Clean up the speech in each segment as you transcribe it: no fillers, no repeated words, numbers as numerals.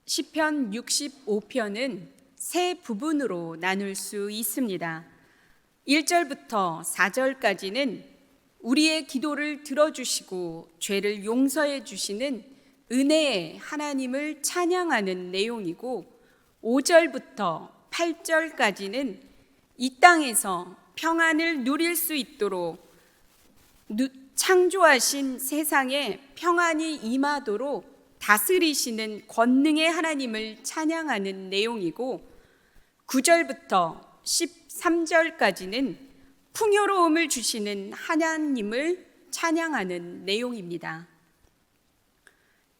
시편 65편은 세 부분으로 나눌 수 있습니다. 1절부터 4절까지는 우리의 기도를 들어주시고 죄를 용서해 주시는 은혜의 하나님을 찬양하는 내용이고, 5절부터 8절까지는 이 땅에서 평안을 누릴 수 있도록 창조하신 세상에 평안이 임하도록 다스리시는 권능의 하나님을 찬양하는 내용이고, 9절부터 13절까지는 풍요로움을 주시는 하나님을 찬양하는 내용입니다.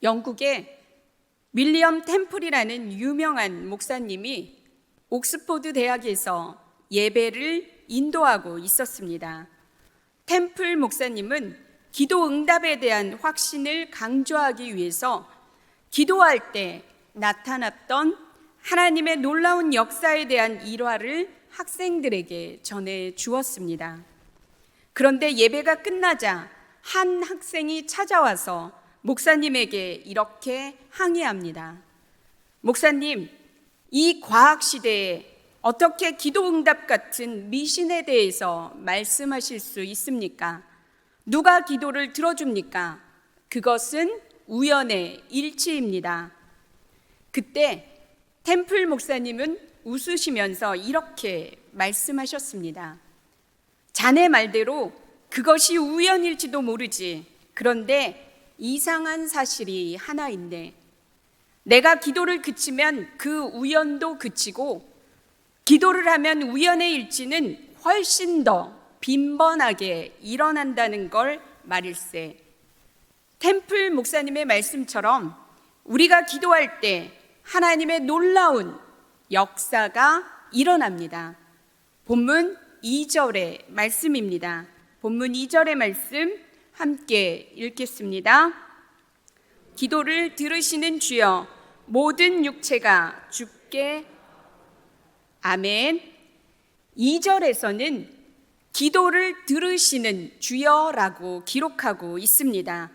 영국의 윌리엄 템플이라는 유명한 목사님이 옥스포드 대학에서 예배를 인도하고 있었습니다. 템플 목사님은 기도 응답에 대한 확신을 강조하기 위해서 기도할 때 나타났던 하나님의 놀라운 역사에 대한 일화를 학생들에게 전해 주었습니다. 그런데 예배가 끝나자 한 학생이 찾아와서 목사님에게 이렇게 항의합니다. 목사님, 이 과학 시대에 어떻게 기도 응답 같은 미신에 대해서 말씀하실 수 있습니까? 누가 기도를 들어줍니까? 그것은 우연의 일치입니다. 그때 템플 목사님은 웃으시면서 이렇게 말씀하셨습니다. 자네 말대로 그것이 우연일지도 모르지. 그런데 이상한 사실이 하나 있네. 내가 기도를 그치면 그 우연도 그치고, 기도를 하면 우연의 일치는 훨씬 더 빈번하게 일어난다는 걸 말일세. 템플 목사님의 말씀처럼 우리가 기도할 때 하나님의 놀라운 역사가 일어납니다. 본문 2절의 말씀입니다. 본문 2절의 말씀 함께 읽겠습니다. 기도를 들으시는 주여, 모든 육체가 주께 아멘. 2절에서는 기도를 들으시는 주여라고 기록하고 있습니다.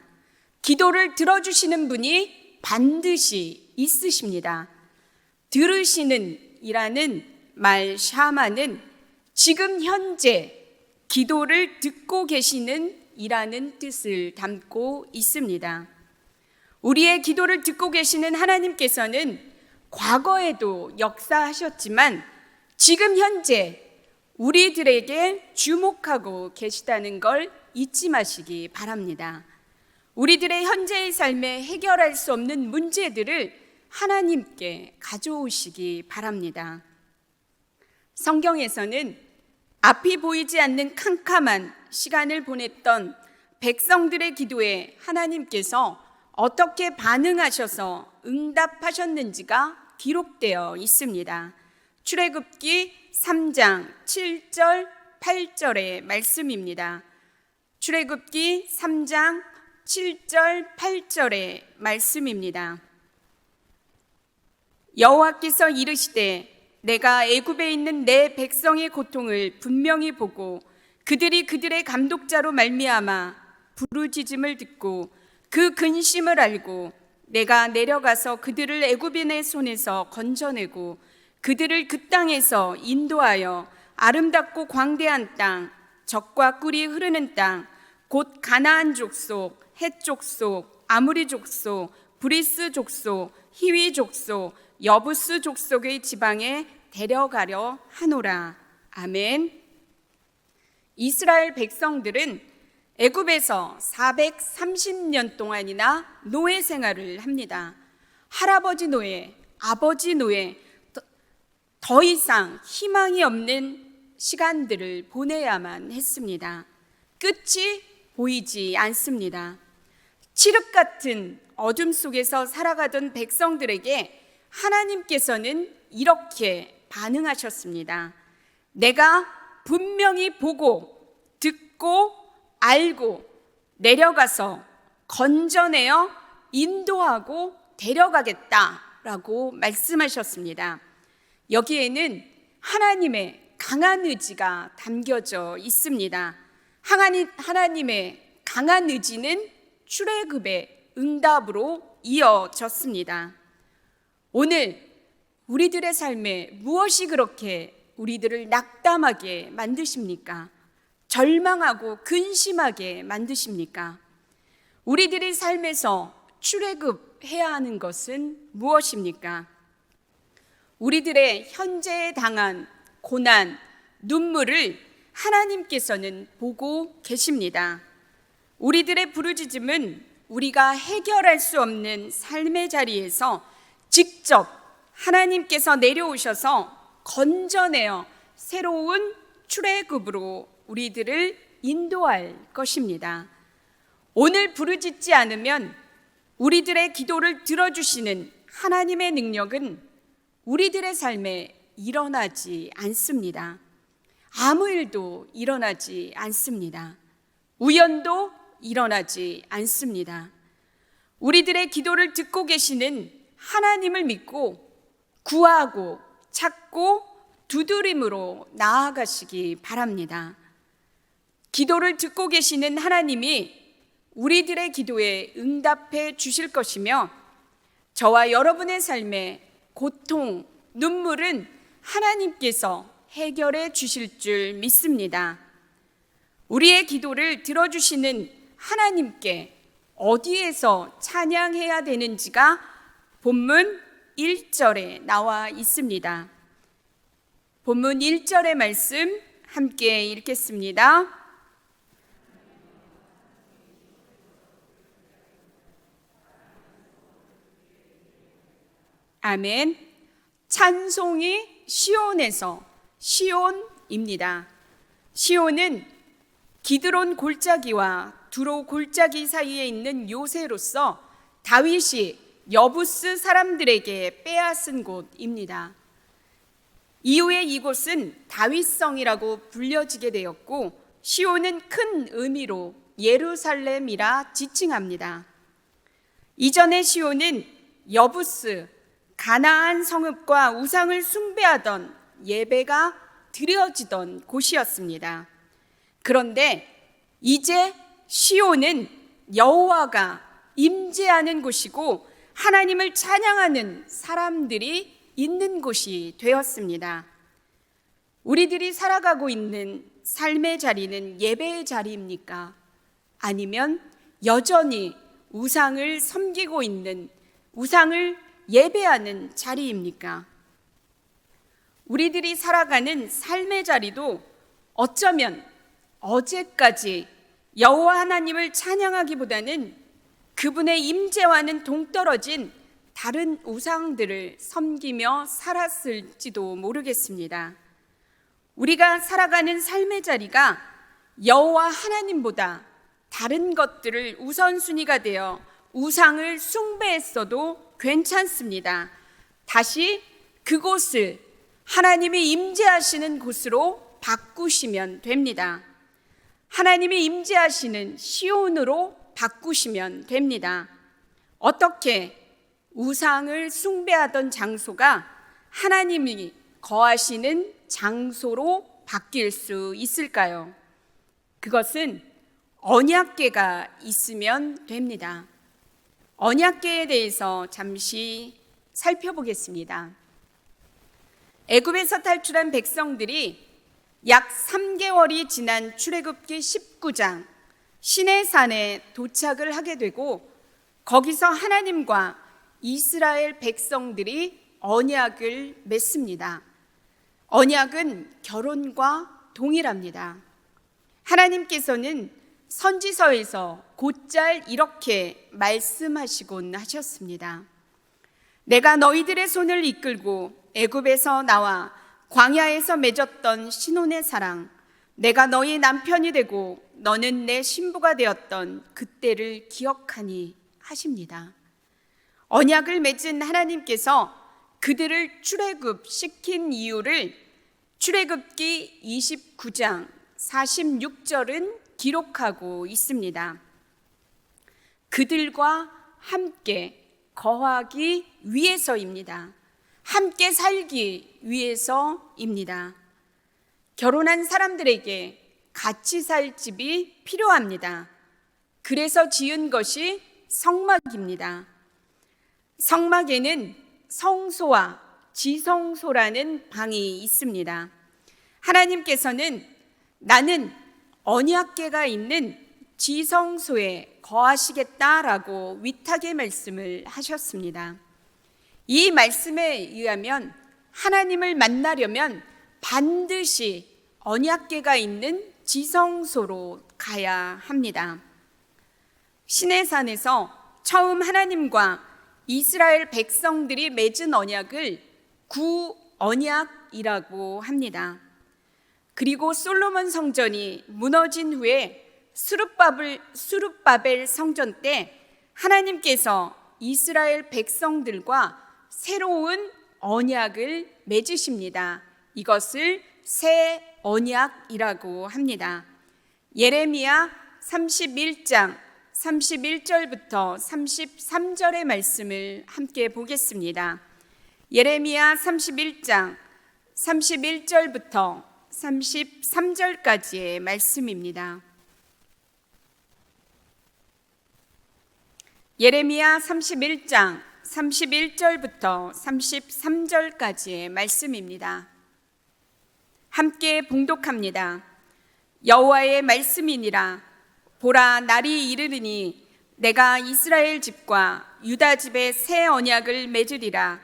기도를 들어주시는 분이 반드시 있으십니다. 들으시는 이라는 말 샤마는 지금 현재 기도를 듣고 계시는 이라는 뜻을 담고 있습니다. 우리의 기도를 듣고 계시는 하나님께서는 과거에도 역사하셨지만 지금 현재 우리들에게 주목하고 계시다는 걸 잊지 마시기 바랍니다. 우리들의 현재의 삶에 해결할 수 없는 문제들을 하나님께 가져오시기 바랍니다. 성경에서는 앞이 보이지 않는 캄캄한 시간을 보냈던 백성들의 기도에 하나님께서 어떻게 반응하셔서 응답하셨는지가 기록되어 있습니다. 출애굽기 3장 7절 8절의 말씀입니다. 출애굽기 3장 7절 8절의 말씀입니다. 여호와께서 이르시되 내가 애굽에 있는 내 백성의 고통을 분명히 보고 그들이 그들의 감독자로 말미암아 부르짖음을 듣고 그 근심을 알고 내가 내려가서 그들을 애굽인의 손에서 건져내고 그들을 그 땅에서 인도하여 아름답고 광대한 땅, 젖과 꿀이 흐르는 땅, 곧 가나안 족속, 헷 족속, 아무리 족속, 브리스 족속, 히위 족속, 여부스 족속의 지방에 데려가려 하노라. 아멘. 이스라엘 백성들은 애굽에서 430년 동안이나 노예 생활을 합니다. 할아버지 노예, 아버지 노예, 더 이상 희망이 없는 시간들을 보내야만 했습니다. 끝이 보이지 않습니다. 칠흑 같은 어둠 속에서 살아가던 백성들에게 하나님께서는 이렇게 반응하셨습니다. 내가 분명히 보고 듣고 알고 내려가서 건져내어 인도하고 데려가겠다라고 말씀하셨습니다. 여기에는 하나님의 강한 의지가 담겨져 있습니다. 하나님의 강한 의지는 출애굽의 응답으로 이어졌습니다. 오늘 우리들의 삶에 무엇이 그렇게 우리들을 낙담하게 만드십니까? 절망하고 근심하게 만드십니까? 우리들의 삶에서 출애굽해야 하는 것은 무엇입니까? 우리들의 현재에 당한 고난, 눈물을 하나님께서는 보고 계십니다. 우리들의 부르짖음은 우리가 해결할 수 없는 삶의 자리에서 직접 하나님께서 내려오셔서 건져내어 새로운 출애굽으로 우리들을 인도할 것입니다. 오늘 부르짖지 않으면 우리들의 기도를 들어주시는 하나님의 능력은 우리들의 삶에 일어나지 않습니다. 아무 일도 일어나지 않습니다. 우연도 일어나지 않습니다. 우리들의 기도를 듣고 계시는 하나님을 믿고 구하고 찾고 두드림으로 나아가시기 바랍니다. 기도를 듣고 계시는 하나님이 우리들의 기도에 응답해 주실 것이며 저와 여러분의 삶에 고통, 눈물은 하나님께서 해결해 주실 줄 믿습니다. 우리의 기도를 들어주시는 하나님께 어디에서 찬양해야 되는지가 본문 1절에 나와 있습니다. 본문 1절의 말씀 함께 읽겠습니다. 아멘. 찬송이 시온에서, 시온입니다. 시온은 기드론 골짜기와 두로 골짜기 사이에 있는 요새로서 다윗이 여부스 사람들에게 빼앗은 곳입니다. 이후에 이곳은 다윗성이라고 불려지게 되었고 시온은 큰 의미로 예루살렘이라 지칭합니다. 이전의 시온은 여부스, 가나안 성읍과 우상을 숭배하던 예배가 드려지던 곳이었습니다. 그런데 이제 시온은 여호와가 임재하는 곳이고 하나님을 찬양하는 사람들이 있는 곳이 되었습니다. 우리들이 살아가고 있는 삶의 자리는 예배의 자리입니까? 아니면 여전히 우상을 섬기고 있는, 우상을 예배하는 자리입니까? 우리들이 살아가는 삶의 자리도 어쩌면 어제까지 여호와 하나님을 찬양하기보다는 그분의 임재와는 동떨어진 다른 우상들을 섬기며 살았을지도 모르겠습니다. 우리가 살아가는 삶의 자리가 여호와 하나님보다 다른 것들을 우선순위가 되어 우상을 숭배했어도 괜찮습니다. 다시 그곳을 하나님이 임재하시는 곳으로 바꾸시면 됩니다. 하나님이 임재하시는 시온으로 바꾸시면 됩니다. 어떻게 우상을 숭배하던 장소가 하나님이 거하시는 장소로 바뀔 수 있을까요? 그것은 언약궤가 있으면 됩니다. 언약궤에 대해서 잠시 살펴보겠습니다. 애굽에서 탈출한 백성들이 약 3개월이 지난 출애굽기 19장 시내산에 도착을 하게 되고 거기서 하나님과 이스라엘 백성들이 언약을 맺습니다. 언약은 결혼과 동일합니다. 하나님께서는 선지서에서 곧잘 이렇게 말씀하시곤 하셨습니다. 내가 너희들의 손을 이끌고 애굽에서 나와 광야에서 맺었던 신혼의 사랑, 내가 너희 남편이 되고 너는 내 신부가 되었던 그때를 기억하니 하십니다. 언약을 맺은 하나님께서 그들을 출애굽시킨 이유를 출애굽기 29장 46절은 기록하고 있습니다. 그들과 함께 거하기 위해서입니다. 함께 살기 위해서입니다. 결혼한 사람들에게 같이 살 집이 필요합니다. 그래서 지은 것이 성막입니다. 성막에는 성소와 지성소라는 방이 있습니다. 하나님께서는 나는 언약궤가 있는 지성소에 거하시겠다라고 위탁의 말씀을 하셨습니다. 이 말씀에 의하면 하나님을 만나려면 반드시 언약궤가 있는 지성소로 가야 합니다. 시내산에서 처음 하나님과 이스라엘 백성들이 맺은 언약을 구언약이라고 합니다. 그리고 솔로몬 성전이 무너진 후에 스룹바벨 성전 때 하나님께서 이스라엘 백성들과 새로운 언약을 맺으십니다. 이것을 새 언약이라고 합니다. 예레미야 31장 31절부터 33절의 말씀을 함께 보겠습니다. 예레미야 31장 31절부터 33절까지의 말씀입니다. 예레미야 31장 31절부터 33절까지의 말씀입니다. 함께 봉독합니다. 여호와의 말씀이니라. 보라, 날이 이르르니 내가 이스라엘 집과 유다 집에 새 언약을 맺으리라.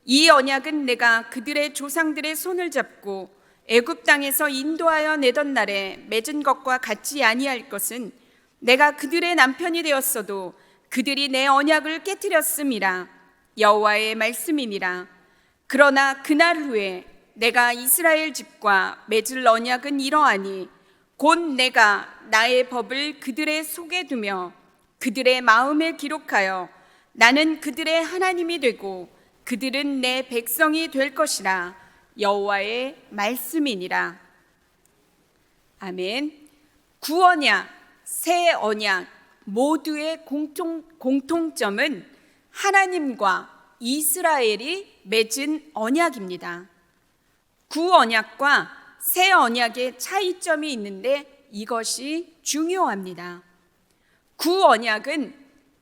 이 언약은 내가 그들의 조상들의 손을 잡고 애굽 땅에서 인도하여 내던 날에 맺은 것과 같지 아니할 것은 내가 그들의 남편이 되었어도 그들이 내 언약을 깨뜨렸음이라. 여호와의 말씀이니라. 그러나 그날 후에 내가 이스라엘 집과 맺을 언약은 이러하니 곧 내가 나의 법을 그들의 속에 두며 그들의 마음에 기록하여 나는 그들의 하나님이 되고 그들은 내 백성이 될 것이라. 여호와의 말씀이니라. 아멘. 구언약, 새 언약 모두의 공통점은 하나님과 이스라엘이 맺은 언약입니다. 구언약과 새 언약의 차이점이 있는데 이것이 중요합니다. 구언약은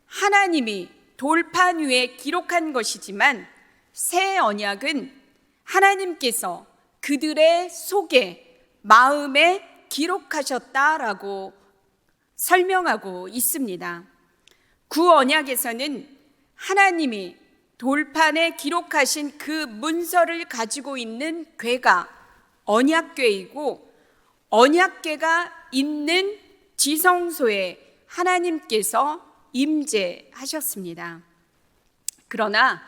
하나님이 돌판 위에 기록한 것이지만 새 언약은 하나님께서 그들의 속에 마음에 기록하셨다라고 설명하고 있습니다. 구언약에서는 하나님이 돌판에 기록하신 그 문서를 가지고 있는 궤가 언약궤이고 언약궤가 있는 지성소에 하나님께서 임재하셨습니다. 그러나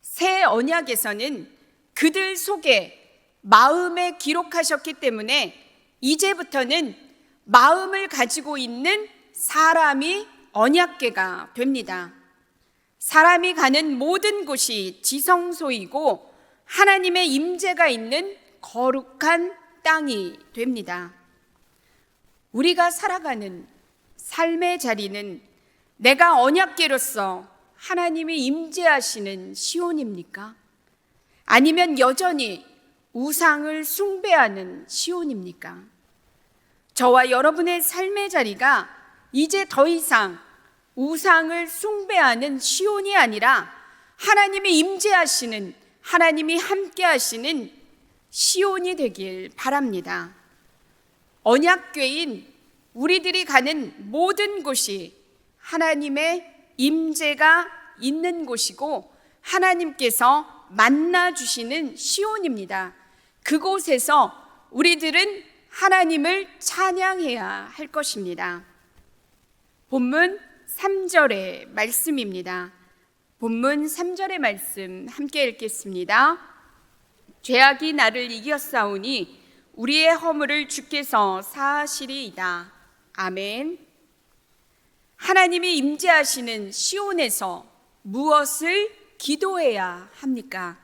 새 언약에서는 그들 속에 마음에 기록하셨기 때문에 이제부터는 마음을 가지고 있는 사람이 언약궤가 됩니다. 사람이 가는 모든 곳이 지성소이고 하나님의 임재가 있는 거룩한 땅이 됩니다. 우리가 살아가는 삶의 자리는 내가 언약궤로서 하나님이 임재하시는 시온입니까? 아니면 여전히 우상을 숭배하는 시온입니까? 저와 여러분의 삶의 자리가 이제 더 이상 우상을 숭배하는 시온이 아니라 하나님이 임재하시는, 하나님이 함께하시는 시온이 되길 바랍니다. 언약궤인 우리들이 가는 모든 곳이 하나님의 임재가 있는 곳이고 하나님께서 만나주시는 시온입니다. 그곳에서 우리들은 하나님을 찬양해야 할 것입니다. 본문 3절의 말씀입니다. 본문 3절의 말씀 함께 읽겠습니다. 죄악이 나를 이겼사오니 우리의 허물을 주께서 사하시리이다. 아멘. 하나님이 임재하시는 시온에서 무엇을 기도해야 합니까?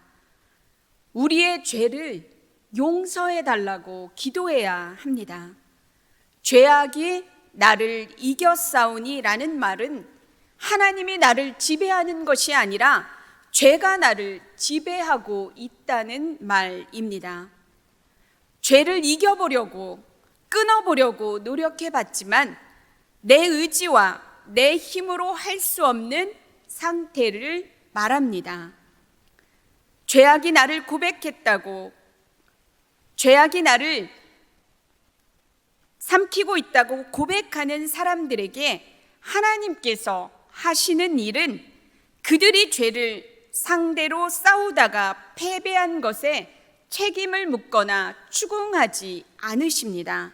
우리의 죄를 용서해 달라고 기도해야 합니다. 죄악이 나를 이겼사오니 라는 말은 하나님이 나를 지배하는 것이 아니라 죄가 나를 지배하고 있다는 말입니다. 죄를 이겨보려고 끊어보려고 노력해봤지만 내 의지와 내 힘으로 할 수 없는 상태를 말합니다. 죄악이 나를 고백했다고, 죄악이 나를 삼키고 있다고 고백하는 사람들에게 하나님께서 하시는 일은 그들이 죄를 상대로 싸우다가 패배한 것에 책임을 묻거나 추궁하지 않으십니다.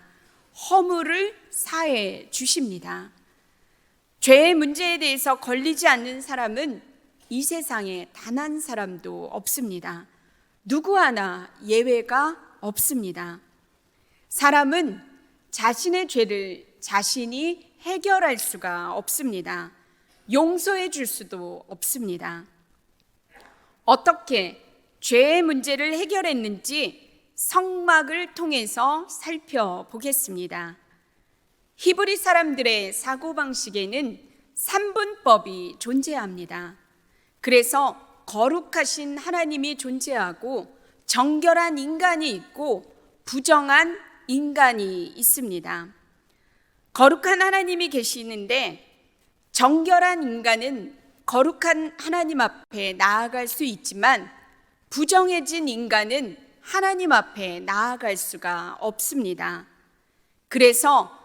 허물을 사해 주십니다. 죄의 문제에 대해서 걸리지 않는 사람은 이 세상에 단 한 사람도 없습니다. 누구 하나 예외가 없습니다. 사람은 자신의 죄를 자신이 해결할 수가 없습니다. 용서해 줄 수도 없습니다. 어떻게 죄의 문제를 해결했는지 성막을 통해서 살펴보겠습니다. 히브리 사람들의 사고방식에는 3분법이 존재합니다. 그래서 거룩하신 하나님이 존재하고 정결한 인간이 있고 부정한 인간이 있습니다. 거룩한 하나님이 계시는데 정결한 인간은 거룩한 하나님 앞에 나아갈 수 있지만 부정해진 인간은 하나님 앞에 나아갈 수가 없습니다. 그래서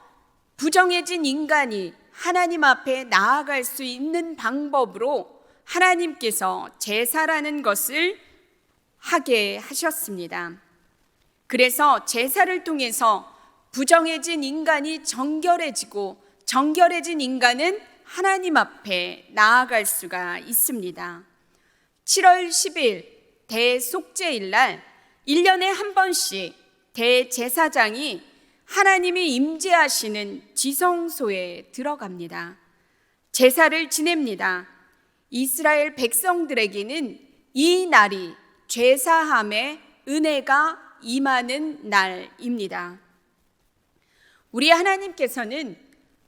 부정해진 인간이 하나님 앞에 나아갈 수 있는 방법으로 하나님께서 제사라는 것을 하게 하셨습니다. 그래서 제사를 통해서 부정해진 인간이 정결해지고 정결해진 인간은 하나님 앞에 나아갈 수가 있습니다. 7월 10일 대속죄일 날 1년에 한 번씩 대제사장이 하나님이 임재하시는 지성소에 들어갑니다. 제사를 지냅니다. 이스라엘 백성들에게는 이 날이 죄사함의 은혜가 임하는 날입니다. 우리 하나님께서는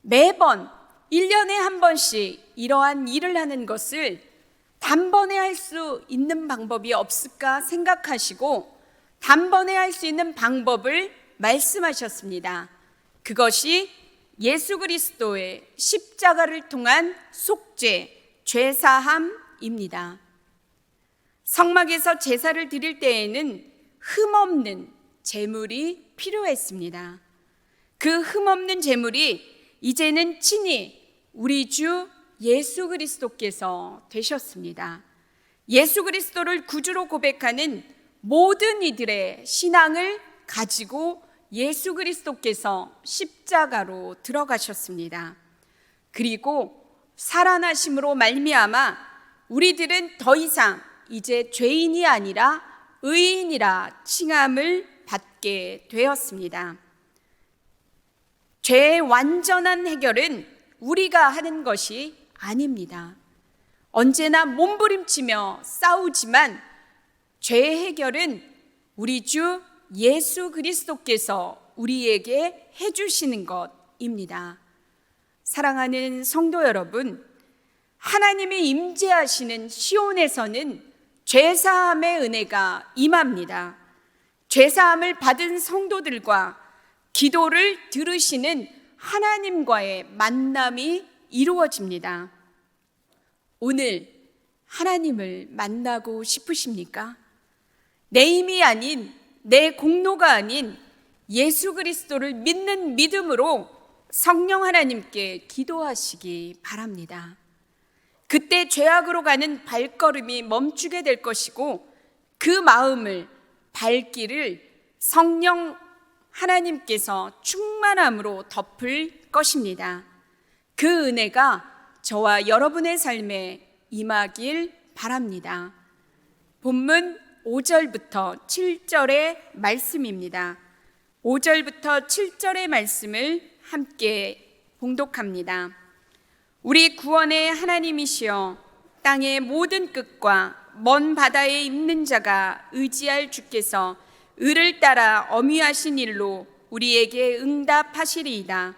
매번 1년에 한 번씩 이러한 일을 하는 것을 단번에 할 수 있는 방법이 없을까 생각하시고 단번에 할 수 있는 방법을 말씀하셨습니다. 그것이 예수 그리스도의 십자가를 통한 속죄, 죄사함입니다. 성막에서 제사를 드릴 때에는 흠없는 제물이 필요했습니다. 그 흠없는 제물이 이제는 친히 우리 주 예수 그리스도께서 되셨습니다. 예수 그리스도를 구주로 고백하는 모든 이들의 신앙을 가지고 예수 그리스도께서 십자가로 들어가셨습니다. 그리고 살아나심으로 말미암아 우리들은 더 이상 이제 죄인이 아니라 의인이라 칭함을 받게 되었습니다. 죄의 완전한 해결은 우리가 하는 것이 아닙니다. 언제나 몸부림치며 싸우지만 죄의 해결은 우리 주 예수 그리스도께서 우리에게 해주시는 것입니다. 사랑하는 성도 여러분, 하나님이 임재하시는 시온에서는 죄사함의 은혜가 임합니다. 죄사함을 받은 성도들과 기도를 들으시는 하나님과의 만남이 이루어집니다. 오늘 하나님을 만나고 싶으십니까? 내 힘이 아닌, 내 공로가 아닌 예수 그리스도를 믿는 믿음으로 성령 하나님께 기도하시기 바랍니다. 그때 죄악으로 가는 발걸음이 멈추게 될 것이고 그 마음을 발길을 성령 하나님께서 충만함으로 덮을 것입니다. 그 은혜가 저와 여러분의 삶에 임하길 바랍니다. 본문 5절부터 7절의 말씀입니다. 5절부터 7절의 말씀을 함께 봉독합니다. 우리 구원의 하나님이시여, 땅의 모든 끝과 먼 바다에 있는 자가 의지할 주께서 의를 따라 엄위하신 일로 우리에게 응답하시리이다.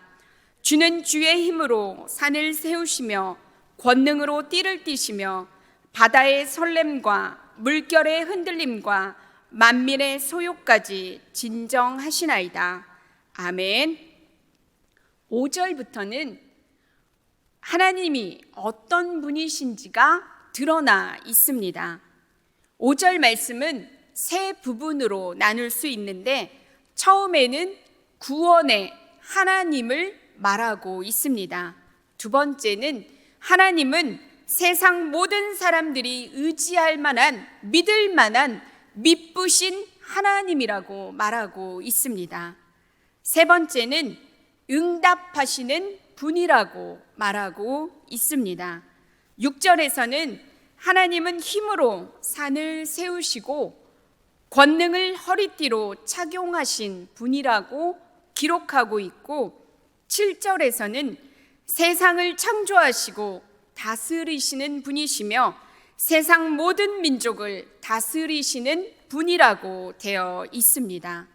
주는 주의 힘으로 산을 세우시며 권능으로 띠를 띠시며 바다의 설렘과 물결의 흔들림과 만민의 소요까지 진정하시나이다. 아멘. 5절부터는 하나님이 어떤 분이신지가 드러나 있습니다. 5절 말씀은 세 부분으로 나눌 수 있는데 처음에는 구원의 하나님을 말하고 있습니다. 두 번째는 하나님은 세상 모든 사람들이 의지할 만한, 믿을 만한 미쁘신 하나님이라고 말하고 있습니다. 세 번째는 응답하시는 분이라고 말하고 있습니다. 6절에서는 하나님은 힘으로 산을 세우시고 권능을 허리띠로 착용하신 분이라고 기록하고 있고, 7절에서는 세상을 창조하시고 다스리시는 분이시며 세상 모든 민족을 다스리시는 분이라고 되어 있습니다.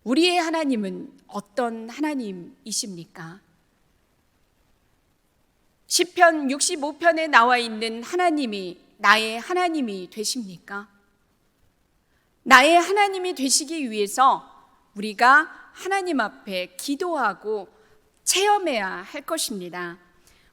우리의 하나님은 어떤 하나님이십니까? 시편 65편에 나와 있는 하나님이 나의 하나님이 되십니까? 나의 하나님이 되시기 위해서 우리가 하나님 앞에 기도하고 체험해야 할 것입니다.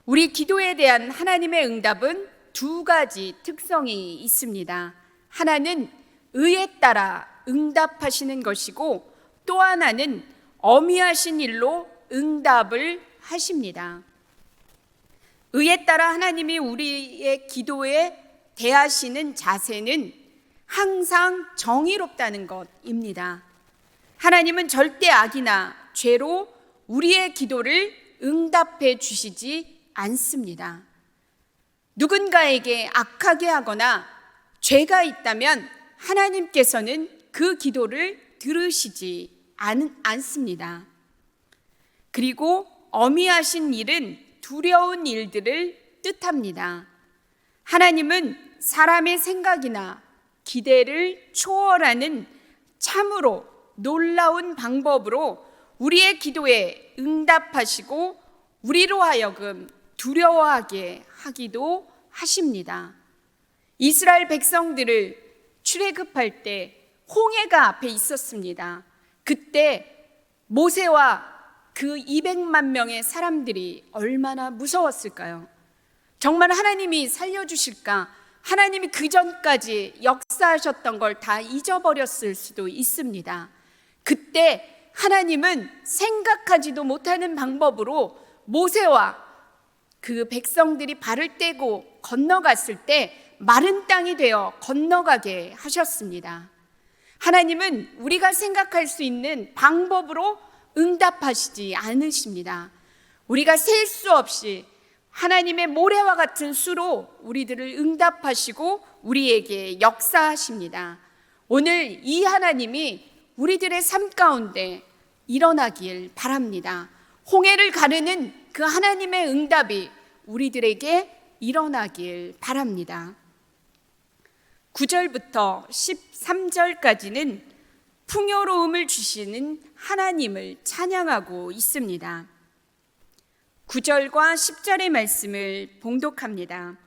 우리 기도에 대한 하나님의 응답은 두 가지 특성이 있습니다. 하나는 의에 따라 응답하시는 것이고 또 하나는 어미하신 일로 응답을 하십니다. 의에 따라 하나님이 우리의 기도에 대하시는 자세는 항상 정의롭다는 것입니다. 하나님은 절대 악이나 죄로 우리의 기도를 응답해 주시지 않습니다. 누군가에게 악하게 하거나 죄가 있다면 하나님께서는 그 기도를 들으시지 않습니다. 그리고 어미하신 일은 두려운 일들을 뜻합니다. 하나님은 사람의 생각이나 기대를 초월하는 참으로 놀라운 방법으로 우리의 기도에 응답하시고 우리로 하여금 두려워하게 하기도 하십니다. 이스라엘 백성들을 출애굽할 때 홍해가 앞에 있었습니다. 그때 모세와 그 200만 명의 사람들이 얼마나 무서웠을까요? 정말 하나님이 살려주실까? 하나님이 그 전까지 역사하셨던 걸 다 잊어버렸을 수도 있습니다. 그때 하나님은 생각하지도 못하는 방법으로 모세와 그 백성들이 발을 떼고 건너갔을 때 마른 땅이 되어 건너가게 하셨습니다. 하나님은 우리가 생각할 수 있는 방법으로 응답하시지 않으십니다. 우리가 셀 수 없이 하나님의 모래와 같은 수로 우리들을 응답하시고 우리에게 역사하십니다. 오늘 이 하나님이 우리들의 삶 가운데 일어나길 바랍니다. 홍해를 가르는 그 하나님의 응답이 우리들에게 일어나길 바랍니다. 9절부터 13절까지는 풍요로움을 주시는 하나님을 찬양하고 있습니다. 9절과 10절의 말씀을 봉독합니다.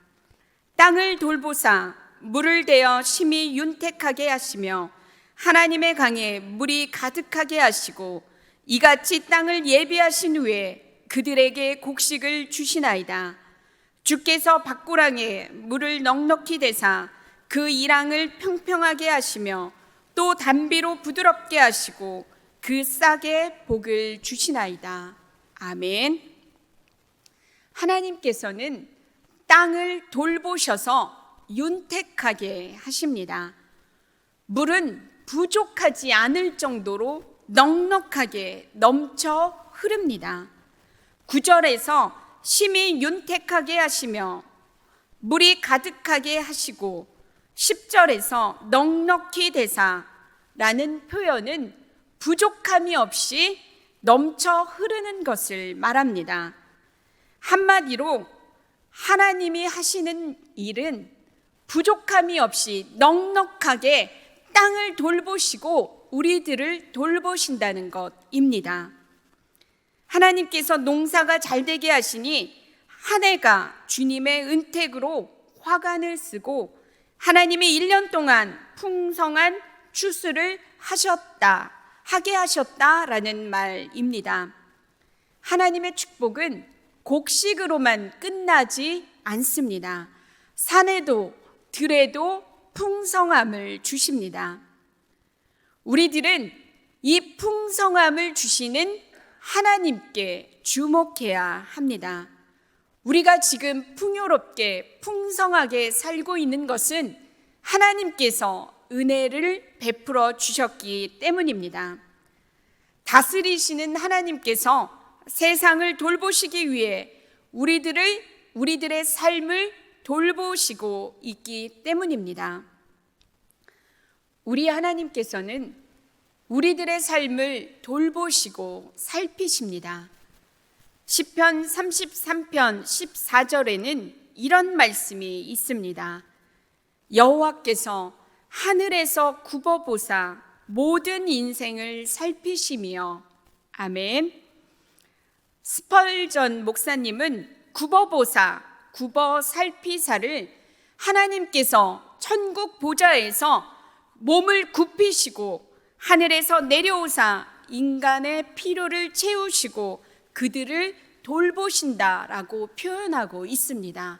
땅을 돌보사 물을 대어 심히 윤택하게 하시며 하나님의 강에 물이 가득하게 하시고 이같이 땅을 예비하신 후에 그들에게 곡식을 주시나이다. 주께서 밭고랑에 물을 넉넉히 대사 그 이랑을 평평하게 하시며 또 담비로 부드럽게 하시고 그 싹에 복을 주시나이다. 아멘. 하나님께서는 땅을 돌보셔서 윤택하게 하십니다. 물은 부족하지 않을 정도로 넉넉하게 넘쳐 흐릅니다. 9절에서 심히 윤택하게 하시며 물이 가득하게 하시고 10절에서 넉넉히 대사라는 표현은 부족함이 없이 넘쳐 흐르는 것을 말합니다. 한마디로 하나님이 하시는 일은 부족함이 없이 넉넉하게 땅을 돌보시고 우리들을 돌보신다는 것입니다. 하나님께서 농사가 잘 되게 하시니 한 해가 주님의 은택으로 화관을 쓰고 하나님이 1년 동안 풍성한 추수를 하게 하셨다라는 말입니다. 하나님의 축복은 곡식으로만 끝나지 않습니다. 산에도 들에도 풍성함을 주십니다. 우리들은 이 풍성함을 주시는 하나님께 주목해야 합니다. 우리가 지금 풍요롭게 풍성하게 살고 있는 것은 하나님께서 은혜를 베풀어 주셨기 때문입니다. 다스리시는 하나님께서 세상을 돌보시기 위해 우리들의 삶을 돌보시고 있기 때문입니다. 우리 하나님께서는 우리들의 삶을 돌보시고 살피십니다. 시편 33편 14절에는 이런 말씀이 있습니다. 여호와께서 하늘에서 굽어보사 모든 인생을 살피시며. 아멘. 스펄전 목사님은 굽어보사, 굽어 살피사를 하나님께서 천국 보좌에서 몸을 굽히시고 하늘에서 내려오사 인간의 필요를 채우시고 그들을 돌보신다라고 표현하고 있습니다.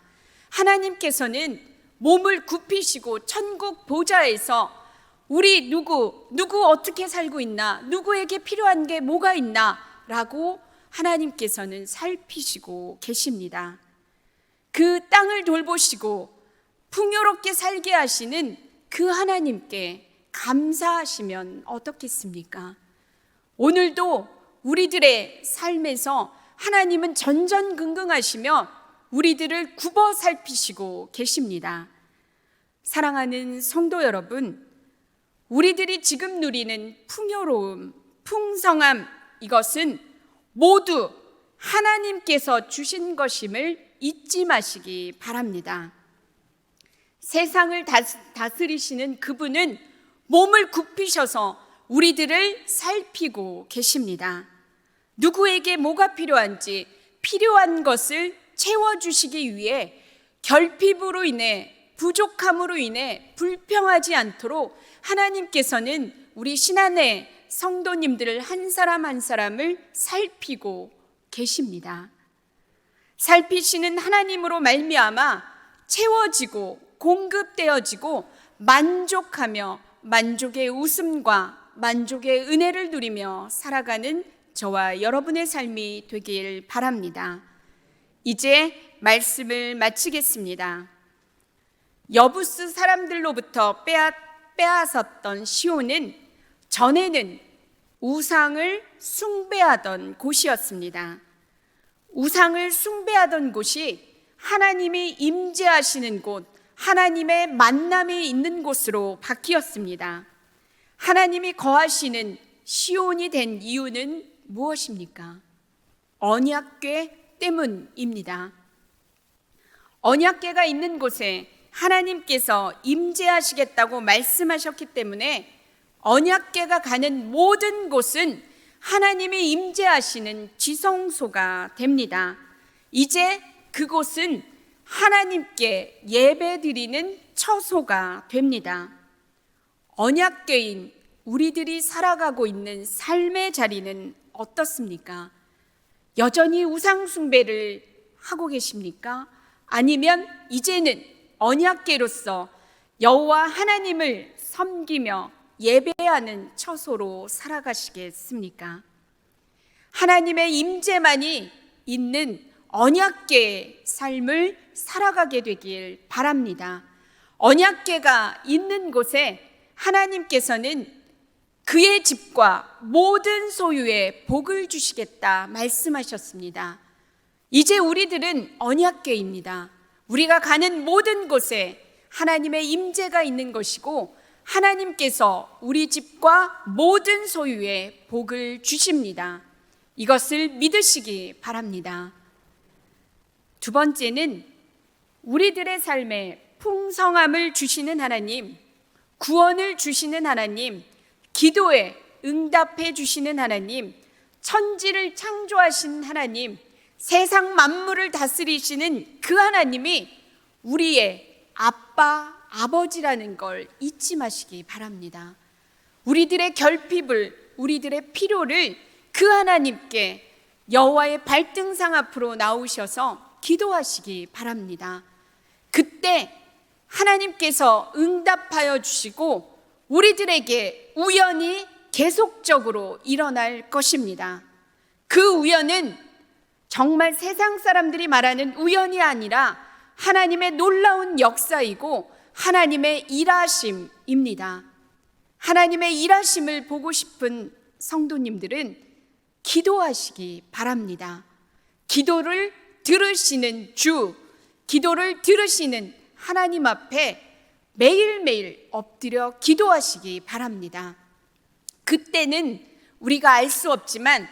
하나님께서는 몸을 굽히시고 천국 보좌에서 우리 누구 어떻게 살고 있나, 누구에게 필요한 게 뭐가 있나 라고 하나님께서는 살피시고 계십니다. 그 땅을 돌보시고 풍요롭게 살게 하시는 그 하나님께 감사하시면 어떻겠습니까? 오늘도 우리들의 삶에서 하나님은 전전긍긍하시며 우리들을 굽어 살피시고 계십니다. 사랑하는 성도 여러분, 우리들이 지금 누리는 풍요로움, 풍성함, 이것은 모두 하나님께서 주신 것임을 잊지 마시기 바랍니다. 세상을 다스리시는 그분은 몸을 굽히셔서 우리들을 살피고 계십니다. 누구에게 뭐가 필요한지 필요한 것을 채워주시기 위해 결핍으로 인해, 부족함으로 인해 불평하지 않도록 하나님께서는 우리 신안의 성도님들을 한 사람 한 사람을 살피고 계십니다. 살피시는 하나님으로 말미암아 채워지고 공급되어지고 만족하며 만족의 웃음과 만족의 은혜를 누리며 살아가는 저와 여러분의 삶이 되길 바랍니다. 이제 말씀을 마치겠습니다. 여부스 사람들로부터 빼앗았던 시온은 전에는 우상을 숭배하던 곳이었습니다. 우상을 숭배하던 곳이 하나님이 임재하시는 곳, 하나님의 만남이 있는 곳으로 바뀌었습니다. 하나님이 거하시는 시온이 된 이유는 무엇입니까? 언약궤 때문입니다. 언약궤가 있는 곳에 하나님께서 임재하시겠다고 말씀하셨기 때문에 언약궤가 가는 모든 곳은 하나님이 임재하시는 지성소가 됩니다. 이제 그곳은 하나님께 예배드리는 처소가 됩니다. 언약궤인 우리들이 살아가고 있는 삶의 자리는 어떻습니까? 여전히 우상 숭배를 하고 계십니까? 아니면 이제는 언약궤로서 여호와 하나님을 섬기며 예배하는 처소로 살아가시겠습니까? 하나님의 임재만이 있는 언약궤의 삶을 살아가게 되길 바랍니다. 언약궤가 있는 곳에 하나님께서는 그의 집과 모든 소유에 복을 주시겠다 말씀하셨습니다. 이제 우리들은 언약궤입니다. 우리가 가는 모든 곳에 하나님의 임재가 있는 것이고 하나님께서 우리 집과 모든 소유에 복을 주십니다. 이것을 믿으시기 바랍니다. 두 번째는 우리들의 삶에 풍성함을 주시는 하나님, 구원을 주시는 하나님, 기도에 응답해 주시는 하나님, 천지를 창조하신 하나님, 세상 만물을 다스리시는 그 하나님이 우리의 아빠, 아버지라는 걸 잊지 마시기 바랍니다. 우리들의 결핍을, 우리들의 필요를 그 하나님께 여호와의 발등상 앞으로 나오셔서 기도하시기 바랍니다. 그때 하나님께서 응답하여 주시고 우리들에게 우연이 계속적으로 일어날 것입니다. 그 우연은 정말 세상 사람들이 말하는 우연이 아니라 하나님의 놀라운 역사이고 하나님의 일하심입니다. 하나님의 일하심을 보고 싶은 성도님들은 기도하시기 바랍니다. 기도를 들으시는 주, 기도를 들으시는 하나님 앞에 매일매일 엎드려 기도하시기 바랍니다. 그때는 우리가 알 수 없지만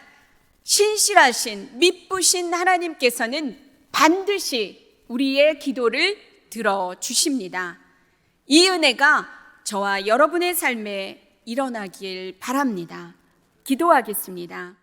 신실하신 믿부신 하나님께서는 반드시 우리의 기도를 들어주십니다. 이 은혜가 저와 여러분의 삶에 일어나길 바랍니다. 기도하겠습니다.